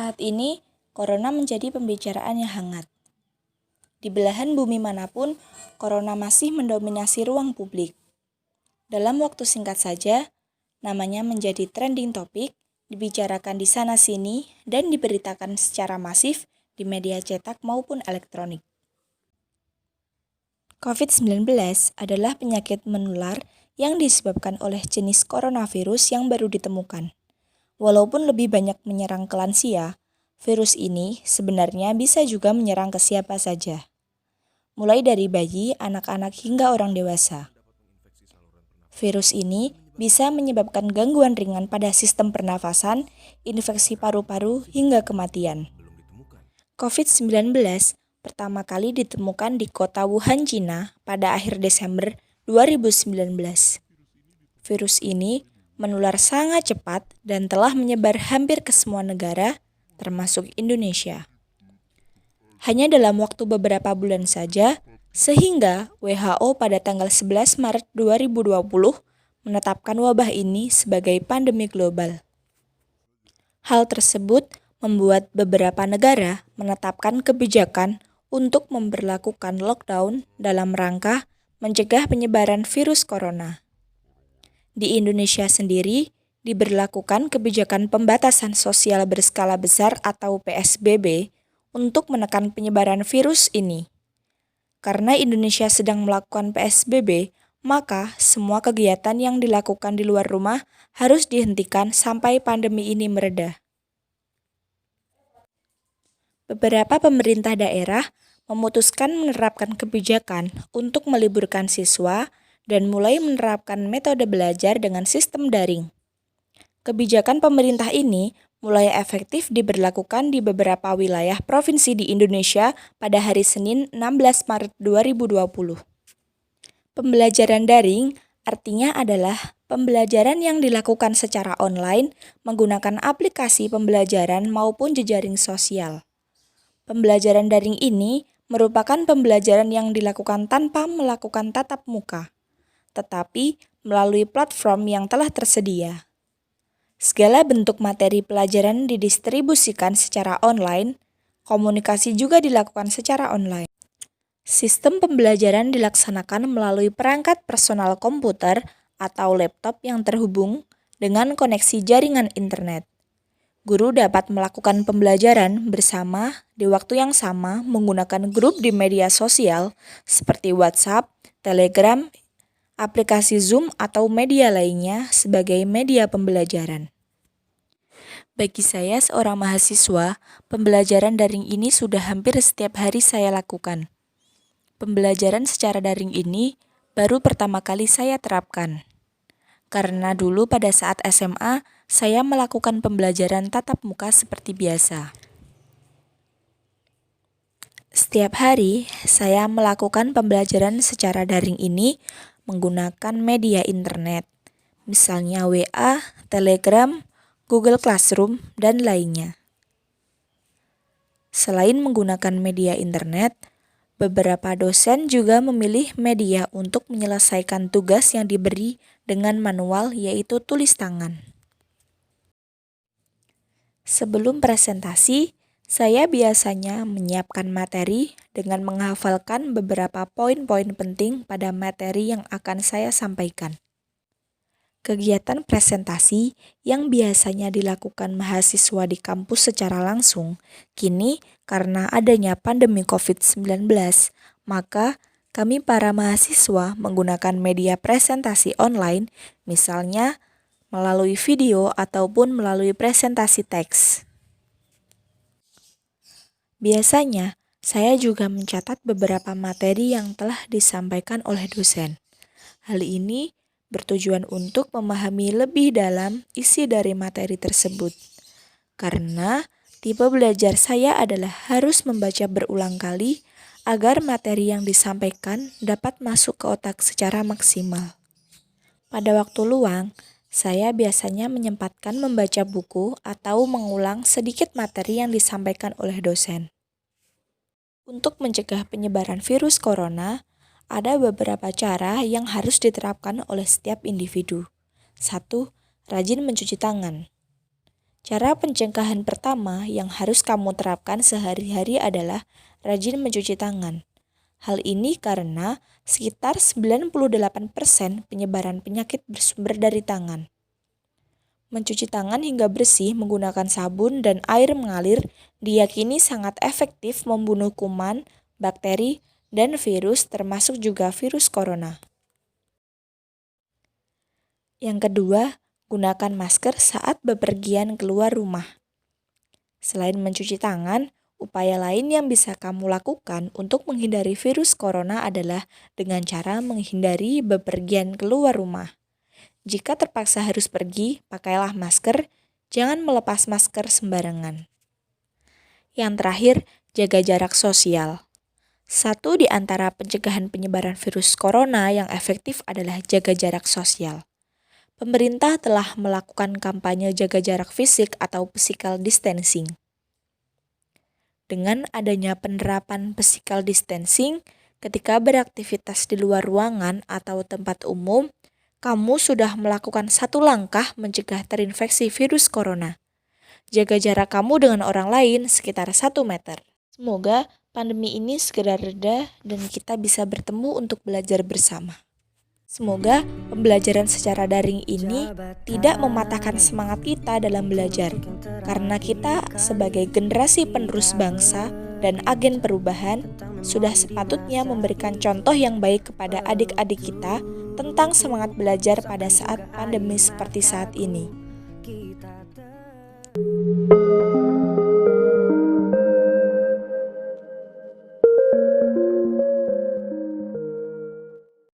Saat ini, corona menjadi pembicaraan yang hangat. Di belahan bumi manapun, corona masih mendominasi ruang publik. Dalam waktu singkat saja, namanya menjadi trending topik, dibicarakan di sana-sini, dan diberitakan secara masif di media cetak maupun elektronik. COVID-19 adalah penyakit menular yang disebabkan oleh jenis coronavirus yang baru ditemukan. Walaupun lebih banyak menyerang ke lansia, virus ini sebenarnya bisa juga menyerang ke siapa saja. Mulai dari bayi, anak-anak hingga orang dewasa. Virus ini bisa menyebabkan gangguan ringan pada sistem pernafasan, infeksi paru-paru, hingga kematian. COVID-19 pertama kali ditemukan di kota Wuhan, Cina pada akhir Desember 2019. Virus ini menular sangat cepat dan telah menyebar hampir ke semua negara, termasuk Indonesia. Hanya dalam waktu beberapa bulan saja, sehingga WHO pada tanggal 11 Maret 2020 menetapkan wabah ini sebagai pandemi global. Hal tersebut membuat beberapa negara menetapkan kebijakan untuk memberlakukan lockdown dalam rangka mencegah penyebaran virus corona. Di Indonesia sendiri, diberlakukan kebijakan pembatasan sosial berskala besar atau PSBB untuk menekan penyebaran virus ini. Karena Indonesia sedang melakukan PSBB, maka semua kegiatan yang dilakukan di luar rumah harus dihentikan sampai pandemi ini mereda. Beberapa pemerintah daerah memutuskan menerapkan kebijakan untuk meliburkan siswa dan mulai menerapkan metode belajar dengan sistem daring. Kebijakan pemerintah ini mulai efektif diberlakukan di beberapa wilayah provinsi di Indonesia pada hari Senin 16 Maret 2020. Pembelajaran daring artinya adalah pembelajaran yang dilakukan secara online menggunakan aplikasi pembelajaran maupun jejaring sosial. Pembelajaran daring ini merupakan pembelajaran yang dilakukan tanpa melakukan tatap muka, tetapi melalui platform yang telah tersedia. Segala bentuk materi pelajaran didistribusikan secara online, komunikasi juga dilakukan secara online. Sistem pembelajaran dilaksanakan melalui perangkat personal komputer atau laptop yang terhubung dengan koneksi jaringan internet. Guru dapat melakukan pembelajaran bersama di waktu yang sama menggunakan grup di media sosial seperti WhatsApp, Telegram, aplikasi Zoom atau media lainnya sebagai media pembelajaran. Bagi saya seorang mahasiswa, pembelajaran daring ini sudah hampir setiap hari saya lakukan. Pembelajaran secara daring ini baru pertama kali saya terapkan. Karena dulu pada saat SMA, saya melakukan pembelajaran tatap muka seperti biasa. Setiap hari, saya melakukan pembelajaran secara daring ini menggunakan media internet, misalnya WA, Telegram, Google Classroom, dan lainnya. Selain menggunakan media internet, beberapa dosen juga memilih media untuk menyelesaikan tugas yang diberi dengan manual, yaitu tulis tangan. Sebelum presentasi, saya biasanya menyiapkan materi dengan menghafalkan beberapa poin-poin penting pada materi yang akan saya sampaikan. Kegiatan presentasi yang biasanya dilakukan mahasiswa di kampus secara langsung, kini karena adanya pandemi COVID-19, maka kami para mahasiswa menggunakan media presentasi online, misalnya melalui video ataupun melalui presentasi teks. Biasanya, saya juga mencatat beberapa materi yang telah disampaikan oleh dosen. Hal ini bertujuan untuk memahami lebih dalam isi dari materi tersebut. Karena tipe belajar saya adalah harus membaca berulang kali agar materi yang disampaikan dapat masuk ke otak secara maksimal. Pada waktu luang, saya biasanya menyempatkan membaca buku atau mengulang sedikit materi yang disampaikan oleh dosen. Untuk mencegah penyebaran virus corona, ada beberapa cara yang harus diterapkan oleh setiap individu. 1. Rajin mencuci tangan. Cara pencegahan pertama yang harus kamu terapkan sehari-hari adalah rajin mencuci tangan. Hal ini karena sekitar 98% penyebaran penyakit bersumber dari tangan. Mencuci tangan hingga bersih menggunakan sabun dan air mengalir diyakini sangat efektif membunuh kuman, bakteri, dan virus termasuk juga virus corona. Yang kedua, gunakan masker saat bepergian keluar rumah. Selain mencuci tangan, upaya lain yang bisa kamu lakukan untuk menghindari virus corona adalah dengan cara menghindari bepergian keluar rumah. Jika terpaksa harus pergi, pakailah masker, jangan melepas masker sembarangan. Yang terakhir, jaga jarak sosial. Satu di antara pencegahan penyebaran virus corona yang efektif adalah jaga jarak sosial. Pemerintah telah melakukan kampanye jaga jarak fisik atau physical distancing. Dengan adanya penerapan physical distancing, ketika beraktivitas di luar ruangan atau tempat umum, kamu sudah melakukan satu langkah mencegah terinfeksi virus corona. Jaga jarak kamu dengan orang lain sekitar 1 meter. Semoga pandemi ini segera reda dan kita bisa bertemu untuk belajar bersama. Semoga pembelajaran secara daring ini tidak mematahkan semangat kita dalam belajar, karena kita sebagai generasi penerus bangsa dan agen perubahan sudah sepatutnya memberikan contoh yang baik kepada adik-adik kita tentang semangat belajar pada saat pandemi seperti saat ini.